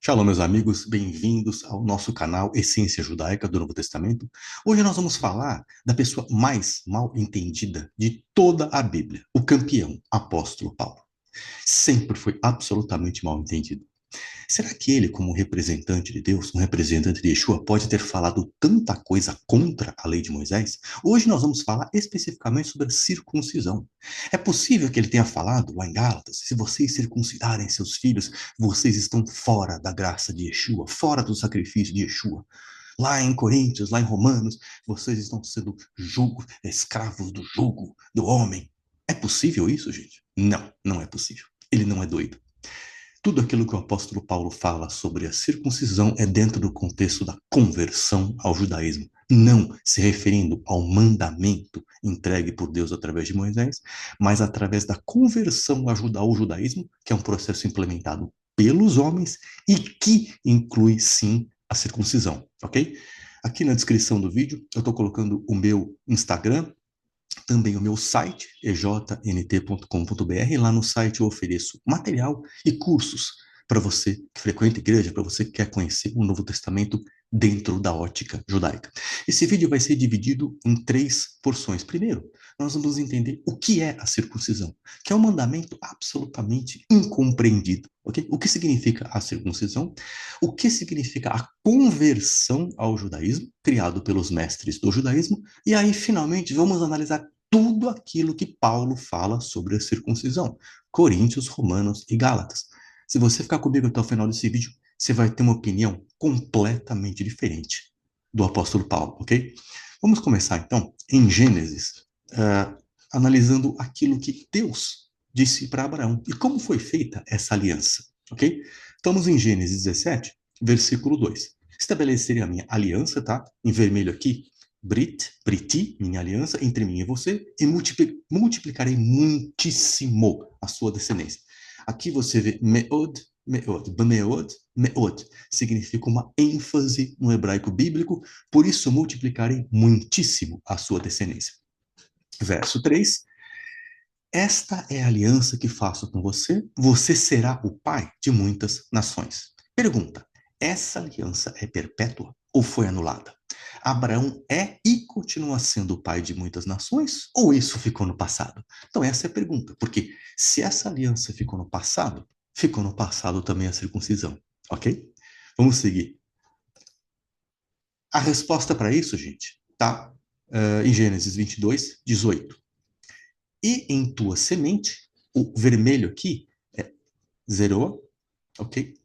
Shalom, meus amigos, bem-vindos ao nosso canal Essência Judaica do Novo Testamento. Hoje nós vamos falar da pessoa mais mal entendida de toda a Bíblia, o campeão, apóstolo Paulo. Sempre foi absolutamente mal entendido. Será que ele, como representante de Deus, um representante de Yeshua, pode ter falado tanta coisa contra a lei de Moisés? Hoje nós vamos falar especificamente sobre a circuncisão. É possível que ele tenha falado lá em Gálatas: se vocês circuncidarem seus filhos, vocês estão fora da graça de Yeshua, fora do sacrifício de Yeshua. Lá em Coríntios, lá em Romanos, vocês estão sendo escravos do jugo do homem. É possível isso, gente? Não, não é possível. Ele não é doido. Tudo aquilo que o apóstolo Paulo fala sobre a circuncisão é dentro do contexto da conversão ao judaísmo, não se referindo ao mandamento entregue por Deus através de Moisés, mas através da conversão ao judaísmo, que é um processo implementado pelos homens e que inclui sim a circuncisão, ok? Aqui na descrição do vídeo eu estou colocando o meu Instagram, também o meu site, ejnt.com.br. Lá no site eu ofereço material e cursos para você que frequenta a igreja, para você que quer conhecer o Novo Testamento dentro da ótica judaica. Esse vídeo vai ser dividido em 3 porções. Primeiro, nós vamos entender o que é a circuncisão, que é um mandamento absolutamente incompreendido. Okay? O que significa a circuncisão? O que significa a conversão ao judaísmo, criado pelos mestres do judaísmo? E aí, finalmente, vamos analisar tudo aquilo que Paulo fala sobre a circuncisão. Coríntios, Romanos e Gálatas. Se você ficar comigo até o final desse vídeo, você vai ter uma opinião completamente diferente do apóstolo Paulo, ok? Vamos começar então em Gênesis, analisando aquilo que Deus disse para Abraão e como foi feita essa aliança, ok? Estamos em Gênesis 17, versículo 2. Estabelecerei a minha aliança, tá? Em vermelho aqui, Briti, minha aliança entre mim e você, e multiplicarei muitíssimo a sua descendência. Aqui você vê meod, meod, significa uma ênfase no hebraico bíblico, por isso multiplicarei muitíssimo a sua descendência. Verso 3, esta é a aliança que faço com você, você será o pai de muitas nações. Pergunta, essa aliança é perpétua ou foi anulada? Abraão é e continua sendo o pai de muitas nações ou isso ficou no passado? Então essa é a pergunta, porque se essa aliança ficou no passado também a circuncisão, ok? Vamos seguir. A resposta para isso, gente, tá em Gênesis 22, 18. E em tua semente, o vermelho aqui é zeroa, ok?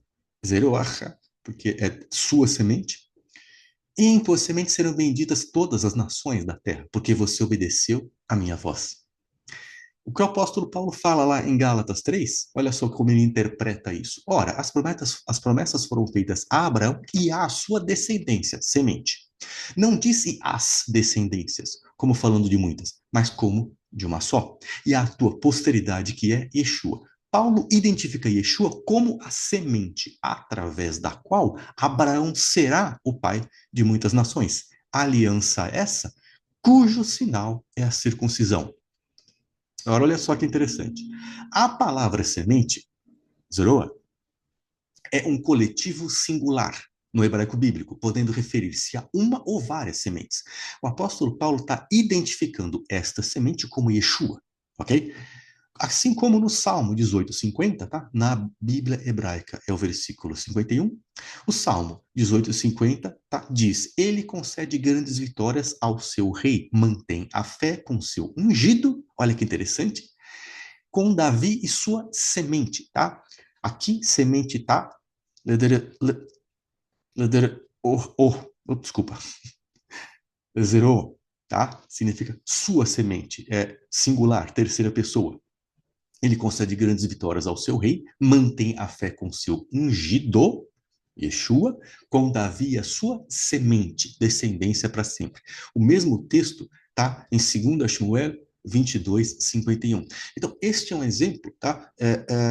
Zeroacha, porque é sua semente. E em tua semente serão benditas todas as nações da terra, porque você obedeceu a minha voz. O que o apóstolo Paulo fala lá em Gálatas 3, olha só como ele interpreta isso. Ora, as promessas foram feitas a Abraão e à sua descendência, semente. Não disse as descendências, como falando de muitas, mas como de uma só. E a tua posteridade, que é Yeshua. Paulo identifica Yeshua como a semente através da qual Abraão será o pai de muitas nações. Aliança essa cujo sinal é a circuncisão. Agora, olha só que interessante. A palavra semente, zeroa, é um coletivo singular no hebraico bíblico, podendo referir-se a uma ou várias sementes. O apóstolo Paulo está identificando esta semente como Yeshua, ok? Assim como no Salmo 18:50, tá? Na Bíblia hebraica é o versículo 51. O Salmo 18:50, tá? Diz: Ele concede grandes vitórias ao seu rei, mantém a fé com seu ungido. Olha que interessante. Com Davi e sua semente, tá? Aqui, semente tá. Desculpa. Zerou, tá? Significa sua semente. É singular, terceira pessoa. Ele concede grandes vitórias ao seu rei, mantém a fé com seu ungido, Yeshua, com Davi e a sua semente, descendência para sempre. O mesmo texto está em 2 Samuel 22:51. Então, este é um exemplo, tá,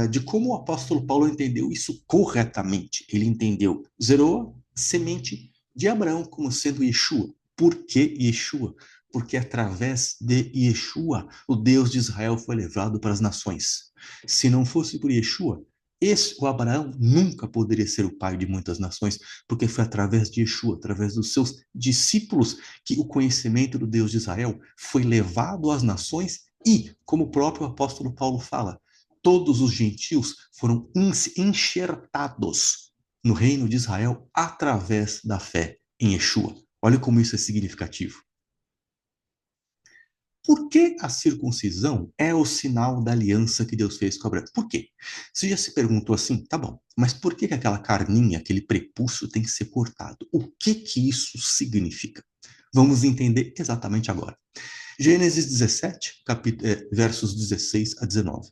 de como o apóstolo Paulo entendeu isso corretamente. Ele entendeu Zeroa, semente de Abraão, como sendo Yeshua. Por que Yeshua? Porque através de Yeshua, o Deus de Israel foi levado para as nações. Se não fosse por Yeshua, O Abraão nunca poderia ser o pai de muitas nações, porque foi através de Yeshua, através dos seus discípulos, que o conhecimento do Deus de Israel foi levado às nações e, como o próprio apóstolo Paulo fala, todos os gentios foram enxertados no reino de Israel através da fé em Yeshua. Olha como isso é significativo. Por que a circuncisão é o sinal da aliança que Deus fez com Abraão? Por quê? Você já se perguntou assim, tá bom, mas por que aquela carninha, aquele prepúcio tem que ser cortado? O que que isso significa? Vamos entender exatamente agora. Gênesis 17, versos 16 a 19.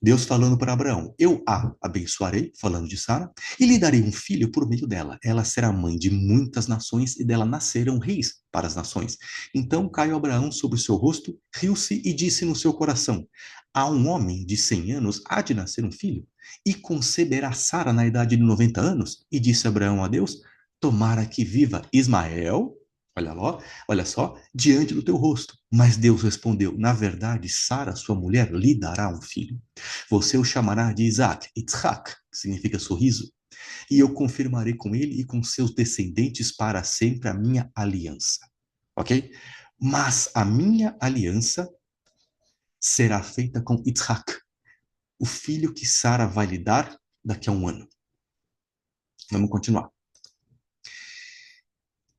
Deus falando para Abraão: eu a abençoarei, falando de Sara, e lhe darei um filho por meio dela. Ela será mãe de muitas nações, e dela nascerão reis para as nações. Então caiu Abraão sobre o seu rosto, riu-se e disse no seu coração: a um homem de 100 anos há de nascer um filho, e conceberá Sara na idade de 90 anos. E disse Abraão a Deus: tomara que viva Ismael. Olha só, diante do teu rosto. Mas Deus respondeu: na verdade, Sara, sua mulher, lhe dará um filho. Você o chamará de Isaac, Itzhak, que significa sorriso, e eu confirmarei com ele e com seus descendentes para sempre a minha aliança. Ok? Mas a minha aliança será feita com Itzhak, o filho que Sara vai lhe dar daqui a um ano. Vamos continuar.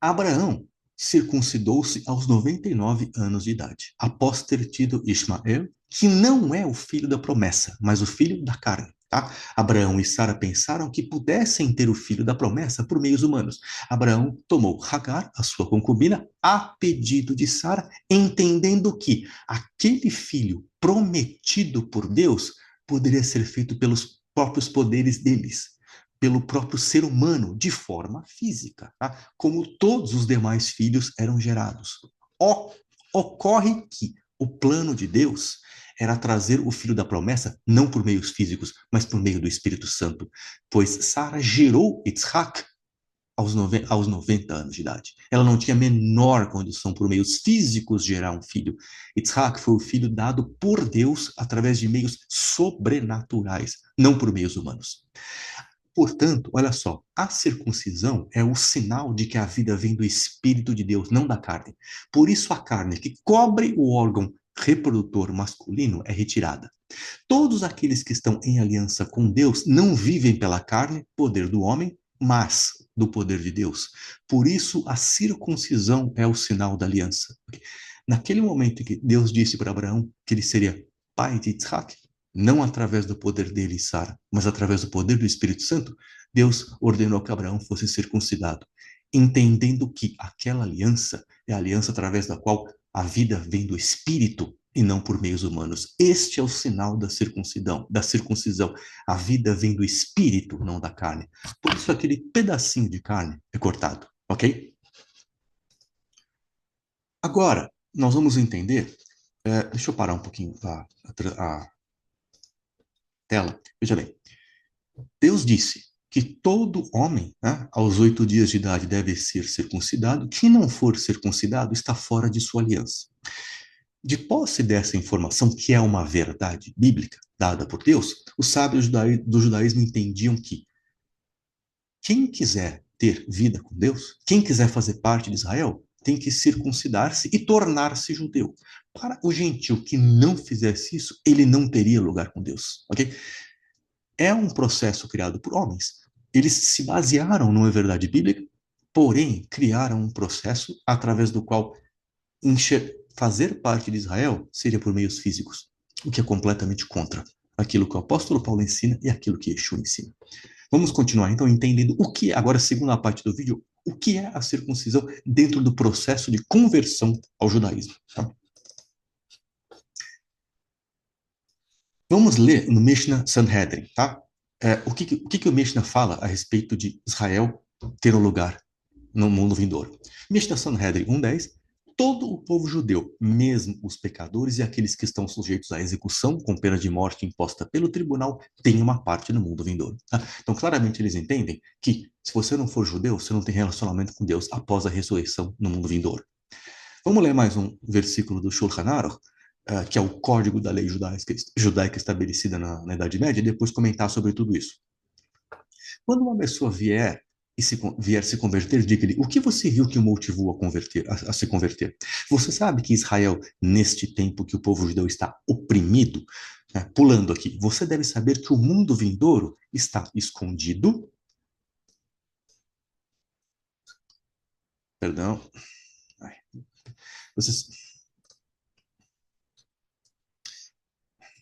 Abraão circuncidou-se aos 99 anos de idade, após ter tido Ismael, que não é o filho da promessa, mas o filho da carne. Tá? Abraão e Sara pensaram que pudessem ter o filho da promessa por meios humanos. Abraão tomou Hagar, a sua concubina, a pedido de Sara, entendendo que aquele filho prometido por Deus poderia ser feito pelos próprios poderes deles, pelo próprio ser humano, de forma física, tá? Como todos os demais filhos eram gerados. Ocorre que o plano de Deus era trazer o filho da promessa, não por meios físicos, mas por meio do Espírito Santo, pois Sara gerou Yitzhak aos 90 anos de idade. Ela não tinha a menor condição, por meios físicos, de gerar um filho. Yitzhak foi o filho dado por Deus através de meios sobrenaturais, não por meios humanos. Portanto, olha só, a circuncisão é o sinal de que a vida vem do Espírito de Deus, não da carne. Por isso, a carne que cobre o órgão reprodutor masculino é retirada. Todos aqueles que estão em aliança com Deus não vivem pela carne, poder do homem, mas do poder de Deus. Por isso, a circuncisão é o sinal da aliança. Naquele momento em que Deus disse para Abraão que ele seria pai de Isaac, não através do poder dele e Sara, mas através do poder do Espírito Santo, Deus ordenou que Abraão fosse circuncidado, entendendo que aquela aliança é a aliança através da qual a vida vem do Espírito e não por meios humanos. Este é o sinal da circuncisão. A vida vem do Espírito, não da carne. Por isso aquele pedacinho de carne é cortado, ok? Agora, nós vamos entender, deixa eu parar um pouquinho a tela. Veja bem, Deus disse que todo homem, né, aos 8 dias de idade deve ser circuncidado. Quem não for circuncidado está fora de sua aliança. De posse dessa informação, que é uma verdade bíblica dada por Deus, os sábios do judaísmo entendiam que quem quiser ter vida com Deus, quem quiser fazer parte de Israel, tem que circuncidar-se e tornar-se judeu. Para o gentio que não fizesse isso, ele não teria lugar com Deus, ok? É um processo criado por homens. Eles se basearam numa verdade bíblica, porém criaram um processo através do qual fazer parte de Israel seria por meios físicos, o que é completamente contra aquilo que o apóstolo Paulo ensina e aquilo que Yeshua ensina. Vamos continuar, então, entendendo o que é, agora, a segunda parte do vídeo, o que é a circuncisão dentro do processo de conversão ao judaísmo. Tá? Vamos ler no Mishnah Sanhedrin, tá? O que o Mishnah fala a respeito de Israel ter um lugar no mundo vindouro? Mishnah Sanhedrin 1:10. Todo o povo judeu, mesmo os pecadores e aqueles que estão sujeitos à execução com pena de morte imposta pelo tribunal, tem uma parte no mundo vindouro. Tá? Então, claramente, eles entendem que se você não for judeu, você não tem relacionamento com Deus após a ressurreição no mundo vindouro. Vamos ler mais um versículo do Shulchan Aruch, que é o código da lei judaica estabelecida na Idade Média, e depois comentar sobre tudo isso. Quando uma pessoa vier se converter, diga-lhe, o que você viu que o motivou a converter, a se converter? Você sabe que Israel, neste tempo que o povo judeu está oprimido, né, pulando aqui, você deve saber que o mundo vindouro está escondido, perdão, ai, vocês,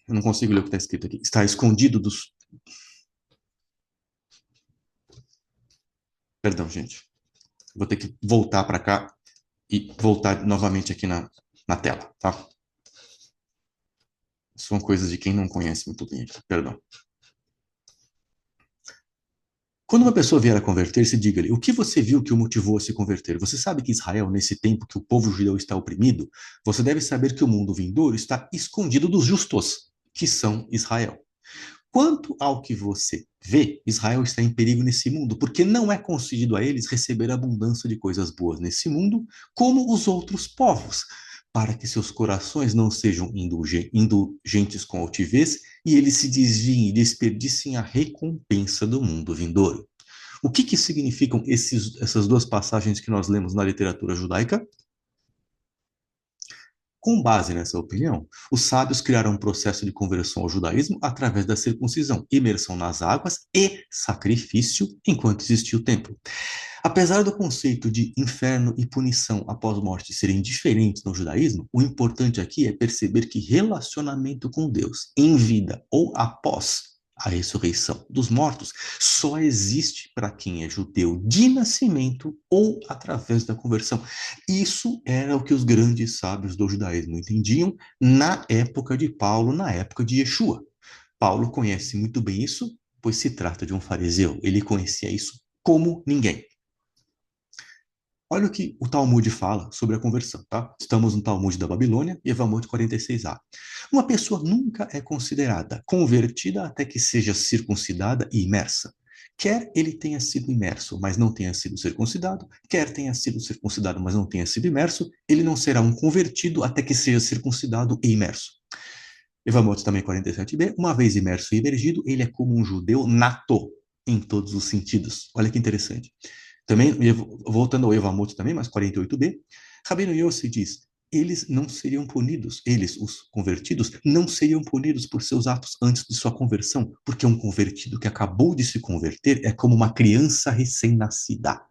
eu não consigo ler o que está escrito aqui, está escondido dos, perdão, gente, vou ter que voltar para cá e voltar novamente aqui na tela, tá? São coisas de quem não conhece muito bem aqui, perdão. Quando uma pessoa vier a converter-se, diga-lhe, o que você viu que o motivou a se converter? Você sabe que Israel, nesse tempo que o povo judeu está oprimido, você deve saber que o mundo vindouro está escondido dos justos, que são Israel. Quanto ao que você vê, Israel está em perigo nesse mundo, porque não é concedido a eles receber abundância de coisas boas nesse mundo, como os outros povos, para que seus corações não sejam indulgentes com altivez e eles se desviem e desperdicem a recompensa do mundo vindouro. O que significam essas duas passagens que nós lemos na literatura judaica? Com base nessa opinião, os sábios criaram um processo de conversão ao judaísmo através da circuncisão, imersão nas águas e sacrifício enquanto existia o templo. Apesar do conceito de inferno e punição após morte serem diferentes no judaísmo, o importante aqui é perceber que relacionamento com Deus em vida ou após a ressurreição dos mortos só existe para quem é judeu de nascimento ou através da conversão. Isso era o que os grandes sábios do judaísmo entendiam na época de Paulo, na época de Yeshua. Paulo conhece muito bem isso, pois se trata de um fariseu. Ele conhecia isso como ninguém. Olha o que o Talmud fala sobre a conversão, tá? Estamos no Talmud da Babilônia, Yevamot 46a. Uma pessoa nunca é considerada convertida até que seja circuncidada e imersa. Quer ele tenha sido imerso, mas não tenha sido circuncidado, quer tenha sido circuncidado, mas não tenha sido imerso, ele não será um convertido até que seja circuncidado e imerso. Yevamot também 47b, uma vez imerso e imergido, ele é como um judeu nato, em todos os sentidos. Olha que interessante. Também, voltando ao Yevamot também, mas 48b, Rabino Yossi diz, eles não seriam punidos, eles, os convertidos, não seriam punidos por seus atos antes de sua conversão, porque um convertido que acabou de se converter é como uma criança recém-nascida,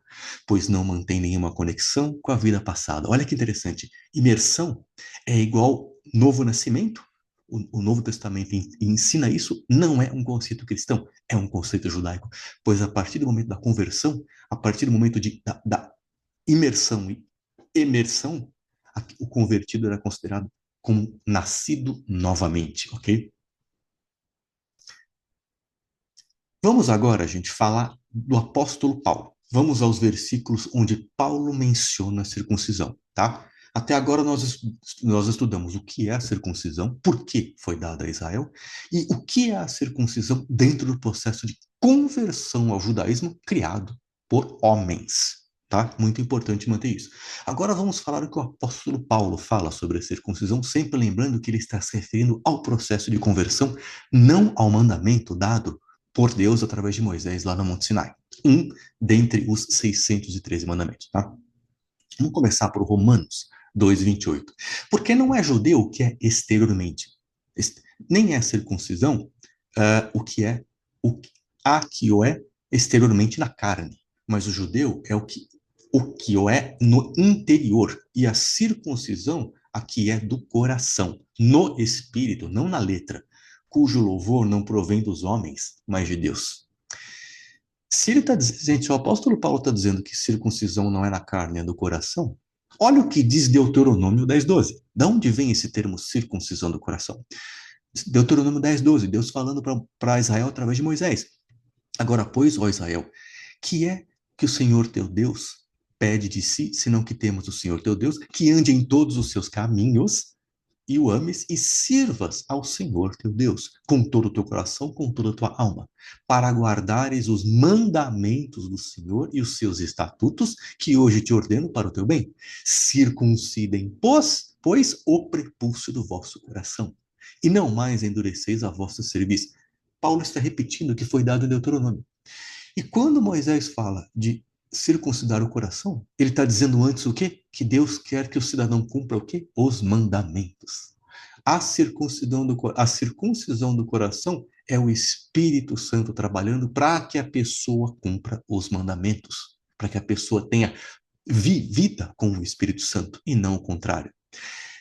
pois não mantém nenhuma conexão com a vida passada. Olha que interessante, imersão é igual novo nascimento, o Novo Testamento ensina isso, não é um conceito cristão, é um conceito judaico, pois a partir do momento da conversão, a partir do momento da imersão e emersão, o convertido era considerado como nascido novamente, ok? Vamos agora, gente, falar do apóstolo Paulo. Vamos aos versículos onde Paulo menciona a circuncisão, tá? Até agora nós estudamos o que é a circuncisão, por que foi dada a Israel, e o que é a circuncisão dentro do processo de conversão ao judaísmo criado por homens, tá? Muito importante manter isso. Agora vamos falar o que o apóstolo Paulo fala sobre a circuncisão, sempre lembrando que ele está se referindo ao processo de conversão, não ao mandamento dado por Deus através de Moisés lá no Monte Sinai. Um dentre os 613 mandamentos, tá? Vamos começar por Romanos 2:28. Porque não é judeu que é exteriormente, nem é circuncisão o que é a que o é exteriormente na carne, mas o judeu é o que o é no interior, e a circuncisão a que é do coração, no espírito, não na letra, cujo louvor não provém dos homens, mas de Deus. Se ele está dizendo, gente, o apóstolo Paulo está dizendo que circuncisão não é na carne, é do coração, olha o que diz Deuteronômio 10:12. De onde vem esse termo circuncisão do coração? Deuteronômio 10:12, Deus falando para Israel através de Moisés. Agora, pois, ó Israel, que é que o Senhor teu Deus pede de si, senão que temos o Senhor teu Deus, que ande em todos os seus caminhos e o ames e sirvas ao Senhor teu Deus, com todo o teu coração, com toda a tua alma, para guardares os mandamentos do Senhor e os seus estatutos, que hoje te ordeno para o teu bem. Circuncidem, pois, pois, o prepúcio do vosso coração, e não mais endureceis a vossa cerviz. Paulo está repetindo o que foi dado em Deuteronômio. E quando Moisés fala de circuncidar o coração, ele está dizendo antes o quê? Que Deus quer que o cidadão cumpra o quê? Os mandamentos. A circuncisão do coração é o Espírito Santo trabalhando para que a pessoa cumpra os mandamentos, para que a pessoa tenha vida com o Espírito Santo e não o contrário.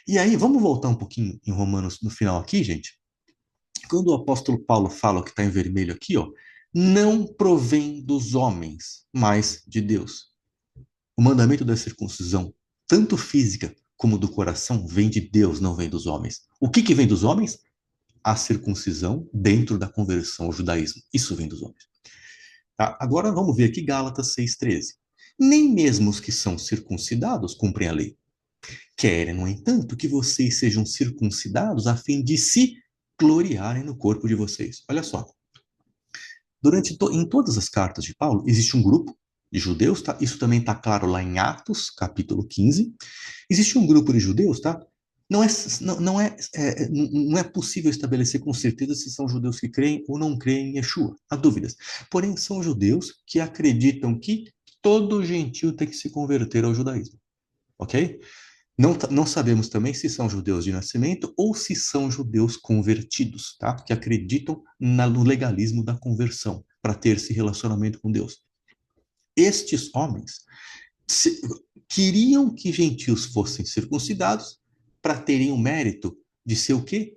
E aí, vamos voltar um pouquinho em Romanos no final aqui, gente. Quando o apóstolo Paulo fala o que está em vermelho aqui, ó, não provém dos homens, mas de Deus. O mandamento da circuncisão, tanto física como do coração, vem de Deus, não vem dos homens. O que que vem dos homens? A circuncisão dentro da conversão ao judaísmo. Isso vem dos homens. Tá? Agora vamos ver aqui Gálatas 6,13. Nem mesmo os que são circuncidados cumprem a lei. Querem, no entanto, que vocês sejam circuncidados a fim de se gloriarem no corpo de vocês. Olha só. Em todas as cartas de Paulo, existe um grupo de judeus, tá? Isso também está claro lá em Atos, capítulo 15. Existe um grupo de judeus, tá? Não é possível estabelecer com certeza se são judeus que creem ou não creem em Yeshua. Há dúvidas. Porém, são judeus que acreditam que todo gentio tem que se converter ao judaísmo. Ok? Não sabemos também se são judeus de nascimento ou se são judeus convertidos, tá? Que acreditam no legalismo da conversão para ter esse relacionamento com Deus. Estes homens queriam que gentios fossem circuncidados para terem o mérito de ser o quê?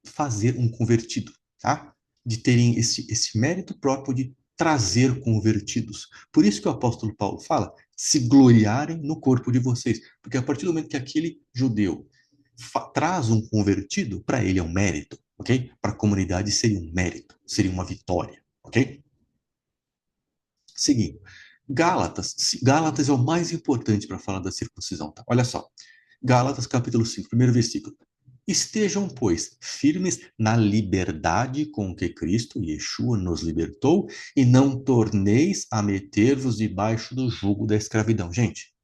Fazer um convertido, tá? De terem esse mérito próprio de trazer convertidos. Por isso que o apóstolo Paulo fala, se gloriarem no corpo de vocês. Porque a partir do momento que aquele judeu traz um convertido, para ele é um mérito, ok? Para a comunidade seria um mérito, seria uma vitória, ok? Seguindo. Gálatas é o mais importante para falar da circuncisão, tá? Olha só. Gálatas capítulo 5, primeiro versículo. Estejam, pois, firmes na liberdade com que Cristo, Yeshua, nos libertou, e não torneis a meter-vos debaixo do jugo da escravidão. Gente,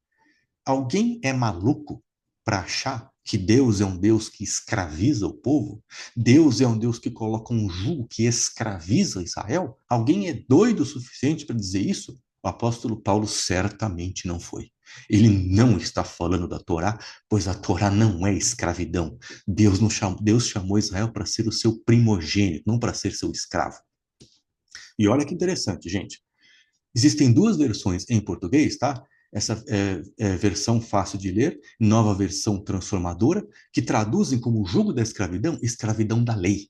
alguém é maluco para achar que Deus é um Deus que escraviza o povo? Deus é um Deus que coloca um jugo que escraviza Israel? Alguém é doido o suficiente para dizer isso? O apóstolo Paulo certamente não foi. Ele não está falando da Torá, pois a Torá não é escravidão. Deus chamou Israel para ser o seu primogênito, não para ser seu escravo. E olha que interessante, gente. Existem duas versões em português, tá? Essa versão fácil de ler, nova versão transformadora, que traduzem como jugo da escravidão, escravidão da lei.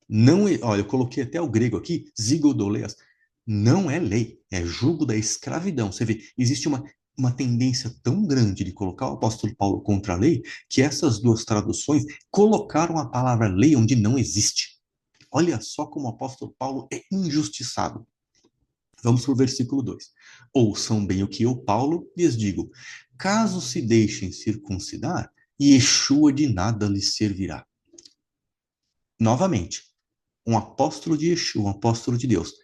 Não é, olha, eu coloquei até o grego aqui, zigodoleias. Não é lei, é jugo da escravidão. Você vê, existe uma tendência tão grande de colocar o apóstolo Paulo contra a lei, que essas duas traduções colocaram a palavra lei onde não existe. Olha só como o apóstolo Paulo é injustiçado. Vamos para o versículo 2. Ouçam bem o que eu, Paulo, lhes digo. Caso se deixem circuncidar, Yeshua de nada lhes servirá. Novamente, um apóstolo de Yeshua, um apóstolo de Deus,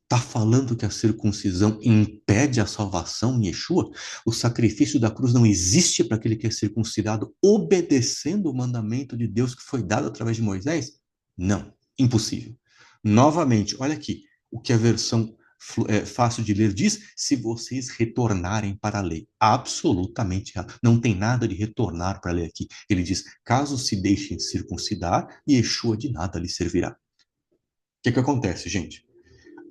está falando que a circuncisão impede a salvação em Yeshua? O sacrifício da cruz não existe para aquele que é circuncidado obedecendo o mandamento de Deus que foi dado através de Moisés? Não, impossível. Novamente, olha aqui, o que a versão fácil de ler diz, se vocês retornarem para a lei. Absolutamente errado. Não tem nada de retornar para a lei aqui. Ele diz, caso se deixem circuncidar, Yeshua de nada lhe servirá. O que acontece, gente?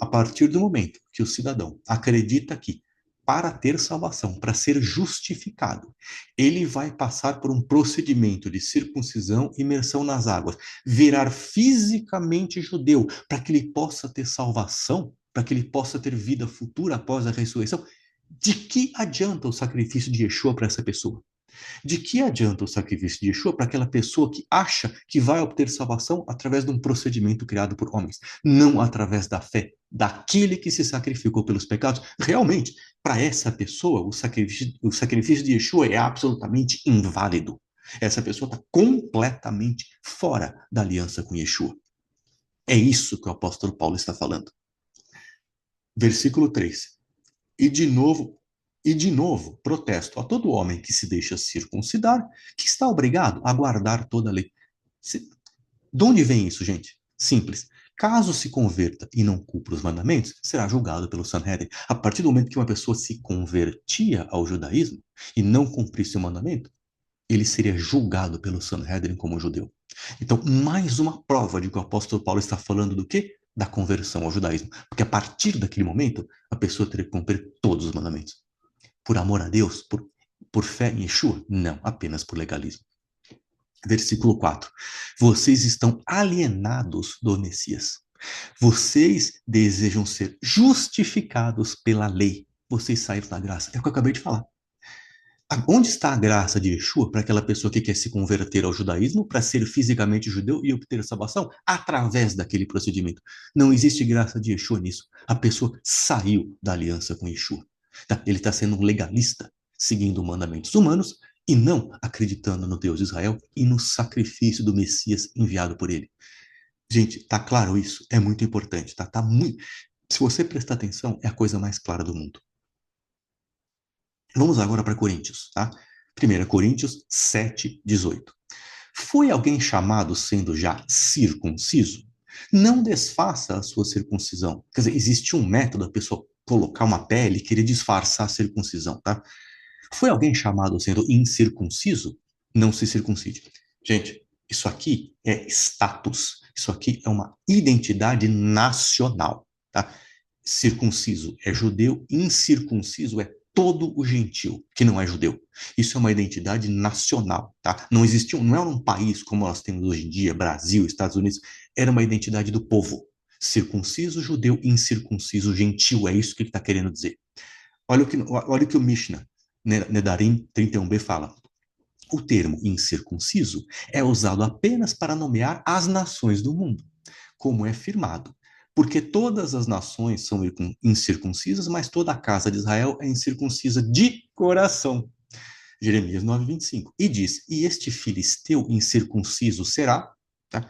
A partir do momento que o cidadão acredita que, para ter salvação, para ser justificado, ele vai passar por um procedimento de circuncisão, imersão nas águas, virar fisicamente judeu, para que ele possa ter salvação, para que ele possa ter vida futura após a ressurreição, de que adianta o sacrifício de Yeshua para essa pessoa? De que adianta o sacrifício de Yeshua para aquela pessoa que acha que vai obter salvação através de um procedimento criado por homens, não através da fé daquele que se sacrificou pelos pecados? Realmente, para essa pessoa, o sacrifício de Yeshua é absolutamente inválido. Essa pessoa está completamente fora da aliança com Yeshua. É isso que o apóstolo Paulo está falando. Versículo 3. E de novo, E, de novo, protesto a todo homem que se deixa circuncidar, que está obrigado a guardar toda a lei. De onde vem isso, gente? Simples. Caso se converta e não cumpra os mandamentos, será julgado pelo Sanhedrin. A partir do momento que uma pessoa se convertia ao judaísmo e não cumprisse o mandamento, ele seria julgado pelo Sanhedrin como judeu. Então, mais uma prova de que o apóstolo Paulo está falando do quê? Da conversão ao judaísmo. Porque a partir daquele momento, a pessoa teria que cumprir todos os mandamentos. Por amor a Deus? Por fé em Yeshua? Não, apenas por legalismo. Versículo 4. Vocês estão alienados do Messias. Vocês desejam ser justificados pela lei. Vocês saíram da graça. É o que eu acabei de falar. Onde está a graça de Yeshua para aquela pessoa que quer se converter ao judaísmo, para ser fisicamente judeu e obter a salvação? Através daquele procedimento. Não existe graça de Yeshua nisso. A pessoa saiu da aliança com Yeshua. Tá? Ele está sendo um legalista, seguindo mandamentos humanos e não acreditando no Deus de Israel e no sacrifício do Messias enviado por ele. Gente, tá claro isso? É muito importante, tá? Tá muito... Se você prestar atenção, é a coisa mais clara do mundo. Vamos agora para Coríntios, tá? 1 Coríntios 7, 18. Foi alguém chamado sendo já circunciso? Não desfaça a sua circuncisão. Quer dizer, existe um método da pessoa colocar uma pele e querer disfarçar a circuncisão, tá? Foi alguém chamado sendo incircunciso? Não se circuncide. Gente, isso aqui é status. Isso aqui é uma identidade nacional, tá? Circunciso é judeu, incircunciso é todo o gentil que não é judeu. Isso é uma identidade nacional, tá? Não existiu, não era um país como nós temos hoje em dia, Brasil, Estados Unidos, era uma identidade do povo. Circunciso, judeu, incircunciso, gentil, é isso que ele está querendo dizer. Olha o que o Mishnah, Nedarim 31b, fala. O termo incircunciso é usado apenas para nomear as nações do mundo, como é firmado. Porque todas as nações são incircuncisas, mas toda a casa de Israel é incircuncisa de coração. Jeremias 9:25. E diz, e este filisteu incircunciso será, tá?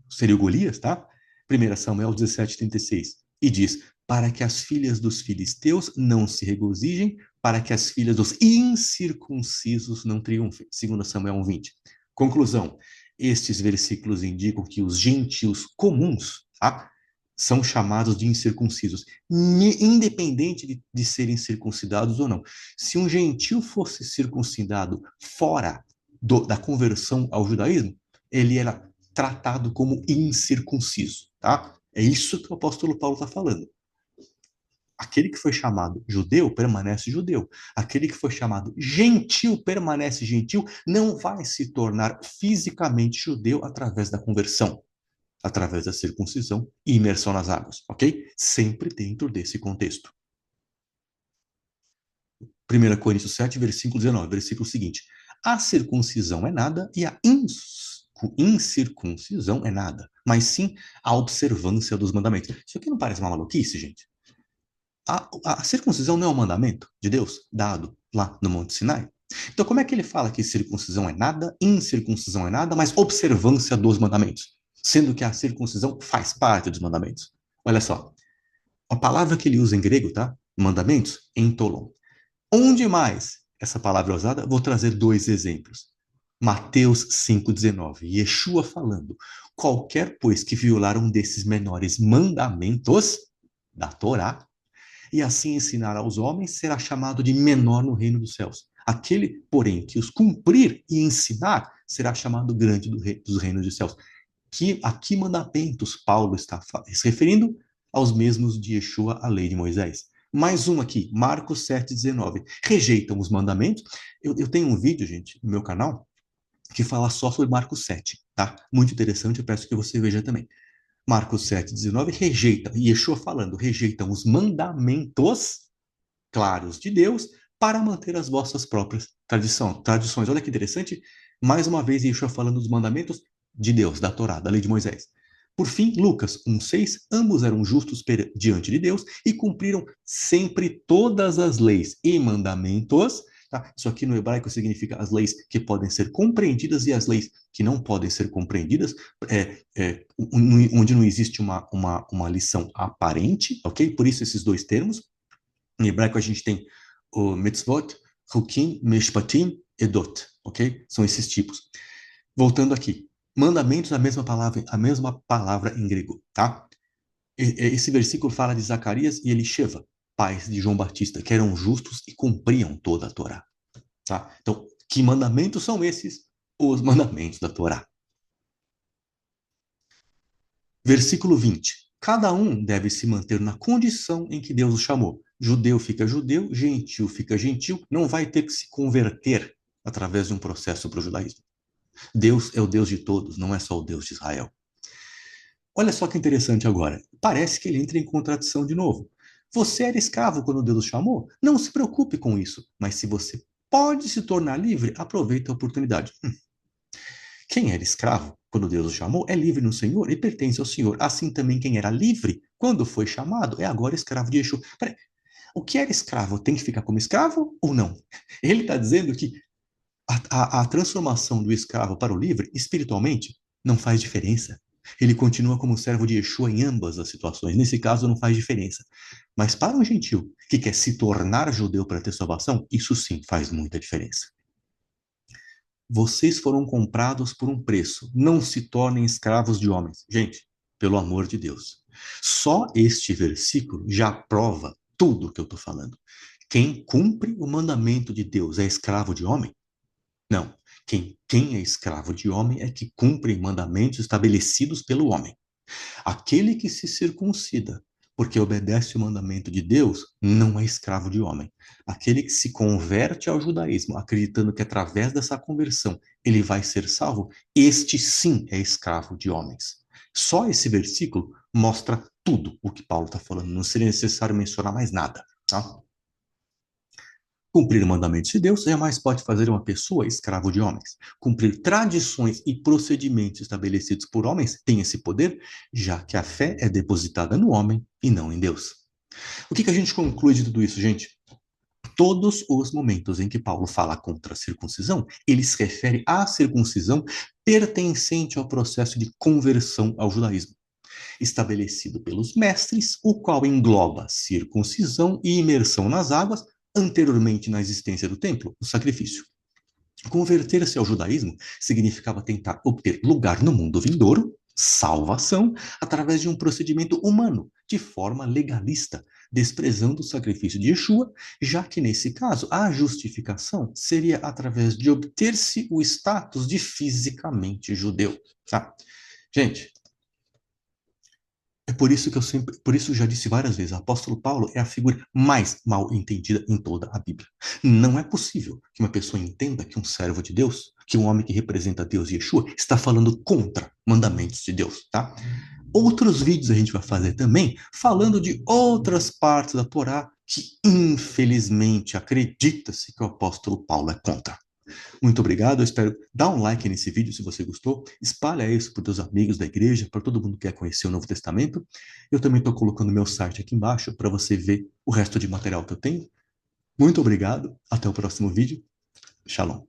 Seria o Golias, tá? 1 Samuel 17:36. E diz, para que as filhas dos filisteus não se regozijem, para que as filhas dos incircuncisos não triunfem. 2 Samuel 1:20. Conclusão. Estes versículos indicam que os gentios comuns, tá, são chamados de incircuncisos, independente de serem circuncidados ou não. Se um gentio fosse circuncidado fora da conversão ao judaísmo, ele era tratado como incircunciso, tá? É isso que o apóstolo Paulo está falando. Aquele que foi chamado judeu permanece judeu. Aquele que foi chamado gentil permanece gentil, não vai se tornar fisicamente judeu através da conversão, através da circuncisão e imersão nas águas, ok? Sempre dentro desse contexto. 1 Coríntios 7, versículo 19, versículo seguinte. A circuncisão é nada e a incircuncisão é nada, mas sim a observância dos mandamentos. Isso aqui não parece uma maluquice, gente? A circuncisão não é um mandamento de Deus dado lá no Monte Sinai? Então, como é que ele fala que circuncisão é nada, incircuncisão é nada, mas observância dos mandamentos? Sendo que a circuncisão faz parte dos mandamentos. Olha só, a palavra que ele usa em grego, tá? Mandamentos, entolon. Onde mais essa palavra é usada? Vou trazer dois exemplos. Mateus 5,19. Yeshua falando: qualquer, pois, que violar um desses menores mandamentos da Torá, e assim ensinar aos homens, será chamado de menor no reino dos céus. Aquele, porém, que os cumprir e ensinar, será chamado grande dos reinos dos céus. A que mandamentos Paulo está se referindo? Aos mesmos de Yeshua, a lei de Moisés. Mais um aqui, Marcos 7,19. Rejeitam os mandamentos. Eu tenho um vídeo, gente, no meu canal, que fala só sobre Marcos 7, tá? Muito interessante, eu peço que você veja também. Marcos 7,19 rejeita, Yeshua falando, rejeitam os mandamentos claros de Deus para manter as vossas próprias tradições. Olha que interessante, mais uma vez Yeshua falando dos mandamentos de Deus, da Torá, da lei de Moisés. Por fim, Lucas 1,6, ambos eram justos diante de Deus e cumpriram sempre todas as leis e mandamentos. Tá? Isso aqui no hebraico significa as leis que podem ser compreendidas e as leis que não podem ser compreendidas, onde não existe uma lição aparente, ok? Por isso esses dois termos. Em hebraico a gente tem o mitzvot, hukim, mishpatim, edot, ok? São esses tipos. Voltando aqui, mandamentos, a mesma palavra em grego, tá? Esse versículo fala de Zacarias e Elisheva, pais de João Batista, que eram justos e cumpriam toda a Torá, tá? Então, que mandamentos são esses? Os mandamentos da Torá. Versículo 20. Cada um deve se manter na condição em que Deus o chamou. Judeu fica judeu, gentil fica gentil, não vai ter que se converter através de um processo para o judaísmo. Deus é o Deus de todos, não é só o Deus de Israel. Olha só que interessante agora. Parece que ele entra em contradição de novo. Você era escravo quando Deus o chamou? Não se preocupe com isso. Mas se você pode se tornar livre, aproveite a oportunidade. Quem era escravo quando Deus o chamou é livre no Senhor e pertence ao Senhor. Assim também quem era livre quando foi chamado é agora escravo de Yeshua. Peraí, o que era escravo tem que ficar como escravo ou não? Ele está dizendo que a transformação do escravo para o livre, espiritualmente, não faz diferença. Ele continua como servo de Yeshua em ambas as situações. Nesse caso, não faz diferença. Mas para um gentil que quer se tornar judeu para ter salvação, isso sim faz muita diferença. Vocês foram comprados por um preço. Não se tornem escravos de homens. Gente, pelo amor de Deus. Só este versículo já prova tudo o que eu estou falando. Quem cumpre o mandamento de Deus é escravo de homem? Não. Quem é escravo de homem é que cumpre mandamentos estabelecidos pelo homem. Aquele que se circuncida, porque obedece o mandamento de Deus, não é escravo de homem. Aquele que se converte ao judaísmo, acreditando que através dessa conversão ele vai ser salvo, este sim é escravo de homens. Só esse versículo mostra tudo o que Paulo está falando. Não seria necessário mencionar mais nada, tá? Cumprir mandamentos de Deus jamais pode fazer uma pessoa escravo de homens. Cumprir tradições e procedimentos estabelecidos por homens tem esse poder, já que a fé é depositada no homem e não em Deus. O que a gente conclui de tudo isso, gente? Todos os momentos em que Paulo fala contra a circuncisão, ele se refere à circuncisão pertencente ao processo de conversão ao judaísmo, estabelecido pelos mestres, o qual engloba circuncisão e imersão nas águas, anteriormente na existência do templo, o sacrifício. Converter-se ao judaísmo significava tentar obter lugar no mundo vindouro, salvação, através de um procedimento humano, de forma legalista, desprezando o sacrifício de Yeshua, já que nesse caso a justificação seria através de obter-se o status de fisicamente judeu. Tá? Gente, é por isso que por isso eu já disse várias vezes, o apóstolo Paulo é a figura mais mal entendida em toda a Bíblia. Não é possível que uma pessoa entenda que um servo de Deus, que um homem que representa Deus e Yeshua, está falando contra mandamentos de Deus, tá? Outros vídeos a gente vai fazer também, falando de outras partes da Torá que, infelizmente, acredita-se que o apóstolo Paulo é contra. Muito obrigado, eu espero dar um like nesse vídeo se você gostou, espalha isso para os teus amigos da igreja, para todo mundo que quer conhecer o Novo Testamento. Eu também estou colocando meu site aqui embaixo para você ver o resto de material que eu tenho. Muito obrigado, até o próximo vídeo. Shalom.